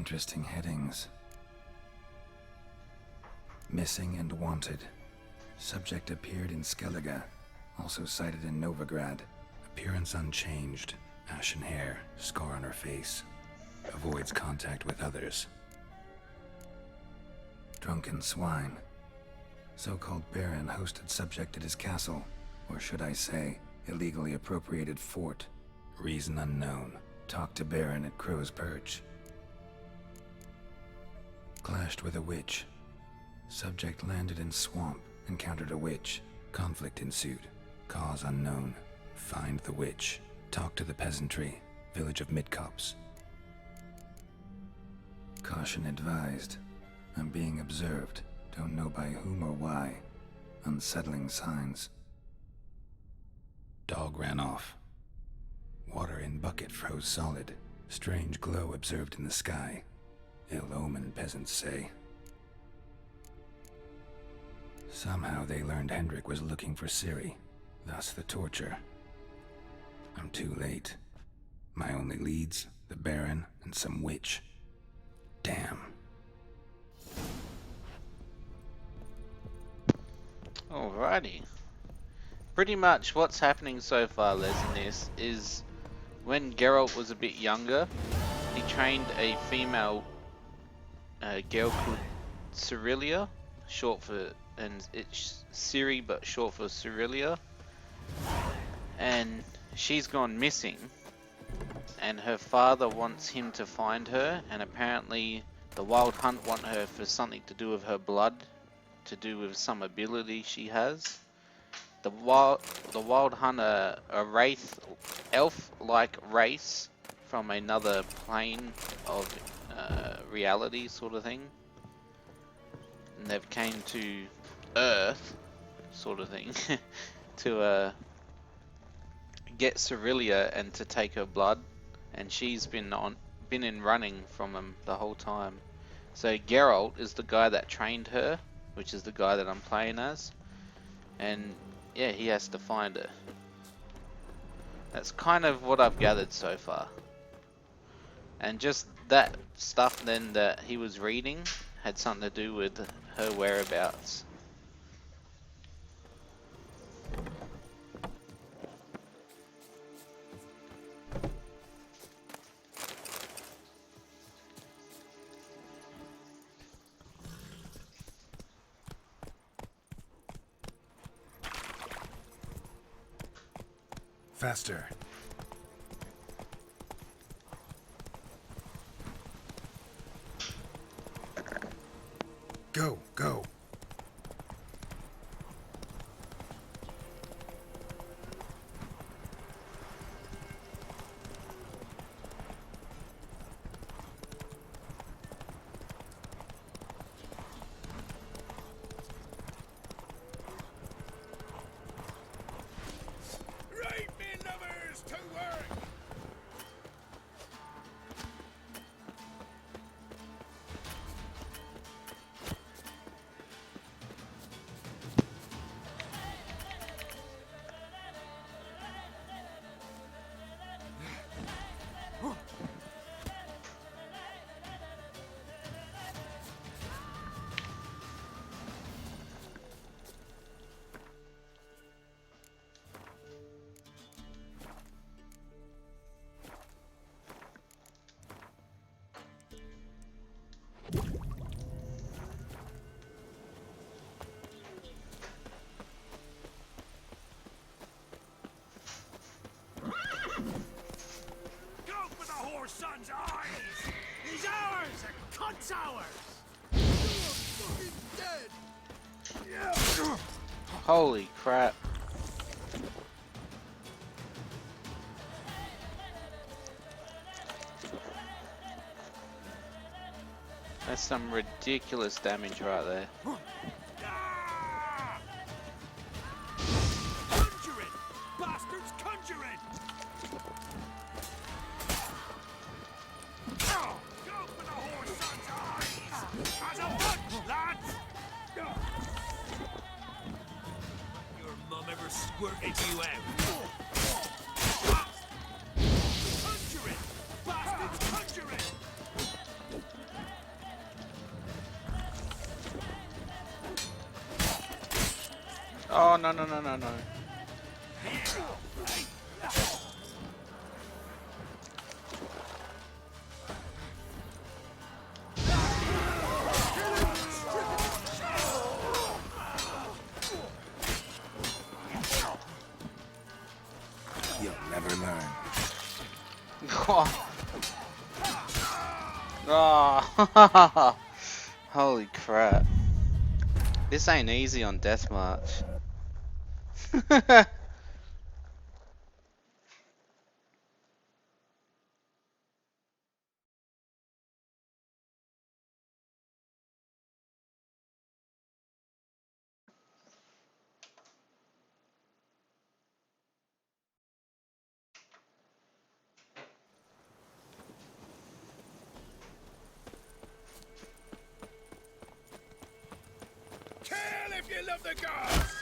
Interesting headings. Missing and wanted. Subject appeared in Skellige, also sighted in Novigrad. Appearance unchanged. Ashen hair, scar on her face. Avoids contact with others. Drunken swine. So-called Baron hosted subject at his castle, or should I say, illegally appropriated fort. Reason unknown. Talked to Baron at Crow's Perch. Clashed with a witch. Subject landed in swamp, encountered a witch. Conflict ensued. Cause unknown. Find the witch. Talk to the peasantry. Village of Midcopse. Caution advised. I'm being observed. Don't know by whom or why. Unsettling signs. Dog ran off. Water in bucket froze solid. Strange glow observed in the sky. Ill omen, peasants say. Somehow they learned Hendrik was looking for Ciri. Thus the torture. I'm too late. My only leads, the Baron and some witch. Damn. Alrighty. Pretty much what's happening so far, Les, in this is when Geralt was a bit younger, he trained a female girl called Cirilia, short for, and it's Ciri but short for Cirilia, and she's gone missing, and her father wants him to find her, and apparently the Wild Hunt want her for something to do with her blood, to do with some ability she has. The Wild Hunt are a wraith, elf-like race from another plane of reality, sort of thing. And they've came to Earth, sort of thing, to get Cirilia and to take her blood. And she's been in running from them the whole time. So Geralt is the guy that trained her, which is the guy that I'm playing as. And yeah, he has to find her. That's kind of what I've gathered so far. And just that stuff then that he was reading had something to do with her whereabouts. Faster. Go, go. Son's eyes! He's ours! The cunt's ours! You're fucking dead! Holy crap. That's some ridiculous damage right there. Conjure it! Bastards, conjure it! Go for the whore's son's eyes! As a bunch, lads! Your mum ever squirted you out? Conjure it! Bastards, conjure it! Oh, no, no, no, no, no. You'll never learn. Oh. Holy crap. This ain't easy on Deathmarch. Kill if you love the gods!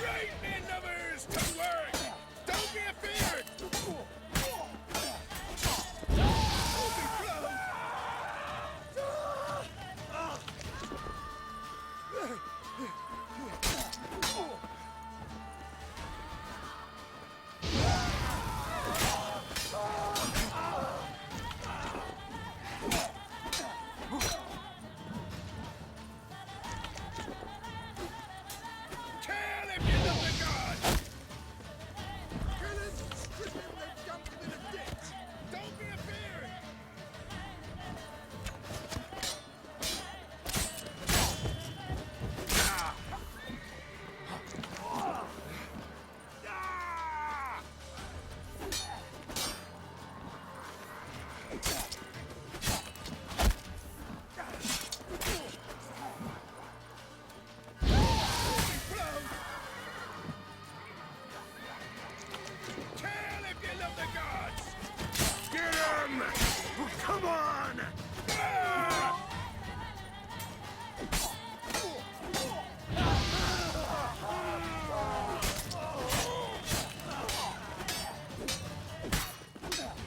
Right, men lovers, to work! Don't be afeared! Kill if you love the gods! Kill him, strip him, then dump him in a ditch! Don't be afeared! Kill if you love the gods! Get him! Come on!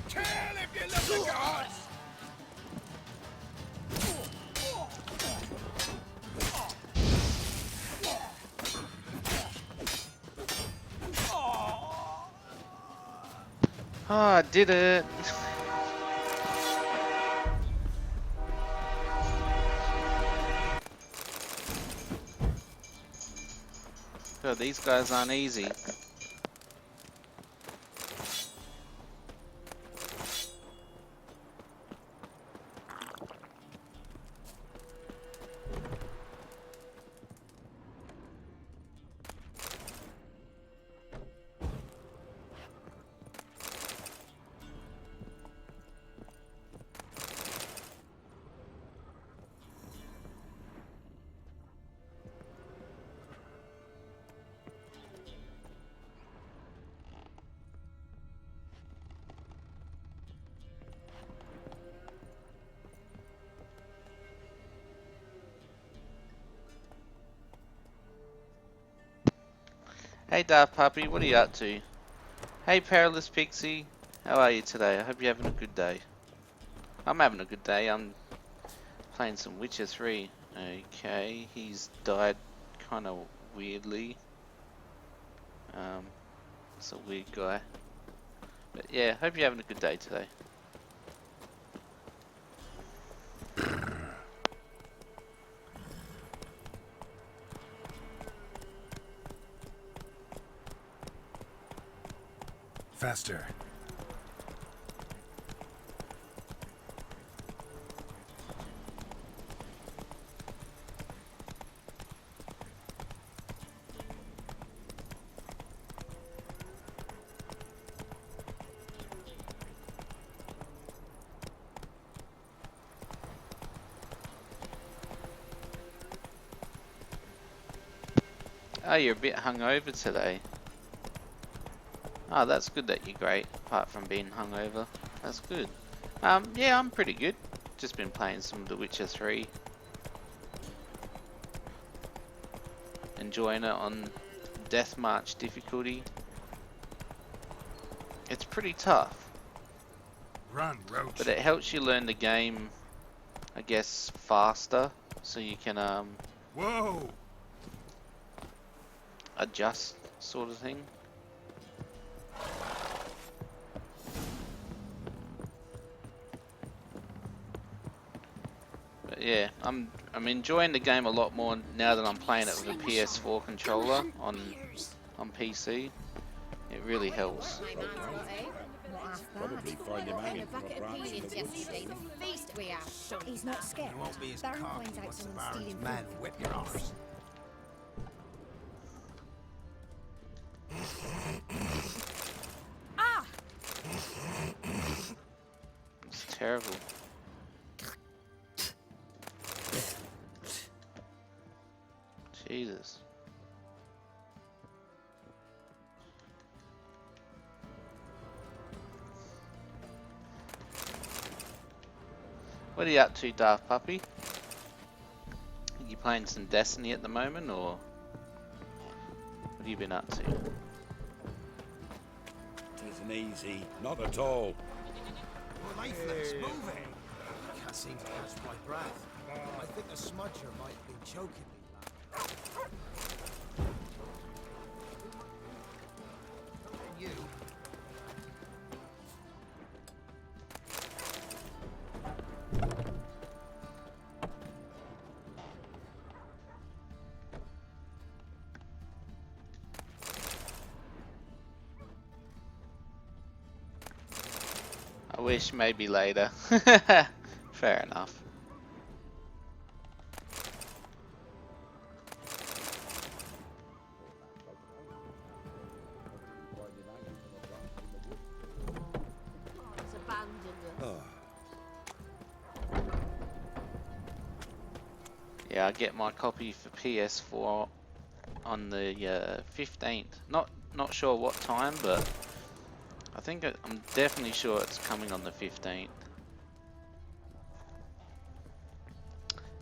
Kill if you love the gods! Oh, I did it. God, these guys aren't easy. Hey Daft Puppy, what are you up to? Hey Perilous Pixie, how are you today? I hope you're having a good day. I'm having a good day. I'm playing some Witcher 3. Okay, he's died kind of weirdly. It's a weird guy. But yeah, hope you're having a good day today. Faster. Oh, you're a bit hungover today. Oh, that's good that you're great, apart from being hungover. That's good. Yeah, I'm pretty good. Just been playing some The Witcher 3. Enjoying it on Deathmarch difficulty. It's pretty tough, Run, Roach. but it helps you learn the game, I guess, faster, so you can Whoa! adjust, sort of thing. But yeah, I'm enjoying the game a lot more now that I'm playing it with a PS4 controller on PC. It really helps. Probably find him hanging from a bucket of branch in peanuts the woods. yesterday. The feast we have. He's not scared. You won't be as Baron cocky finds out once the someone's Baron's stealing men food. whip your arse. Ah! It's terrible. Jesus. What are you up to, Daft Puppy? Are you playing some Destiny at the moment, or what have you been up to? Isn't easy. Not at all. You're lifeless. Move it. Can't seem to catch my breath. I think the smudger might be choking me. You. I wish maybe later. Fair enough. He's abandoned us. Yeah, I get my copy for PS4 on the 15th. Not sure what time, but I think I'm definitely sure it's coming on the 15th.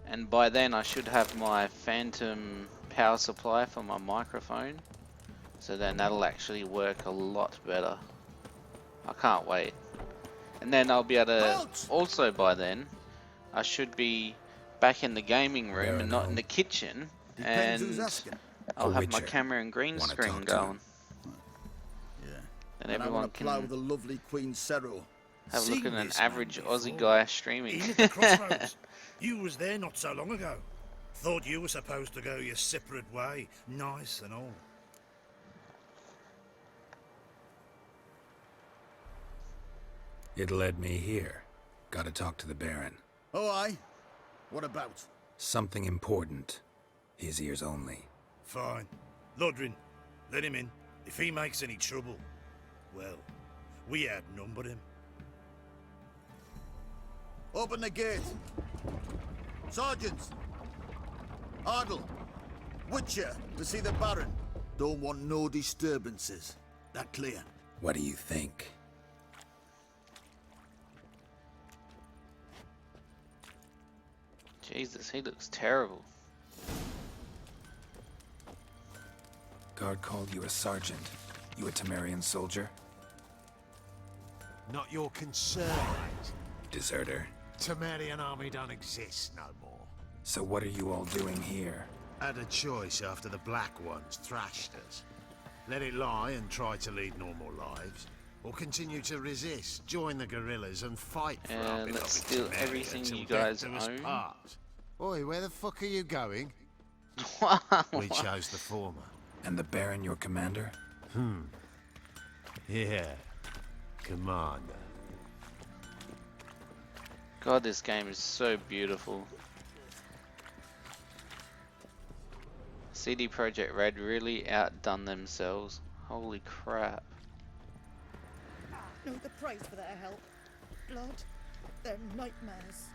And by then I should have my phantom power supply for my microphone, so then that'll actually work a lot better. I can't wait. And then I'll be able to, also by then, I should be back in the gaming room and not in the kitchen, Depends who's and asking. I'll A have my Witcher. camera and green Wanna screen talk to him? going, Yeah. and And I everyone want to plow can the lovely Queen Cero. have a look Seen at an this man average before. Aussie guy streaming. In at the crossroads. You was there not so long ago. Thought you were supposed to go your separate way, nice and all. It led me here. Gotta talk to the Baron. Oh, aye? What about? Something important. His ears only. Fine. Lodrin, let him in. If he makes any trouble, well, we outnumber him. Open the gate. Sergeants! Ardle! Witcher, to see the Baron. Don't want no disturbances. That clear? What do you think? Jesus, he looks terrible. Guard called you a sergeant. You a Temerian soldier? Not your concern, mate. Deserter. Temerian army don't exist no more. So what are you all doing here? Had a choice after the Black Ones thrashed us. Let it lie and try to lead normal lives, or continue to resist, join the guerrillas and fight for our And let's beloved steal Temeria everything till you death guys do us own. part. Oi, where the fuck are you going? We chose the former. And the Baron your commander? Yeah, Commander. God, this game is so beautiful. CD Projekt Red really outdone themselves. Holy crap. Know the price for their help. Blood. Their nightmares.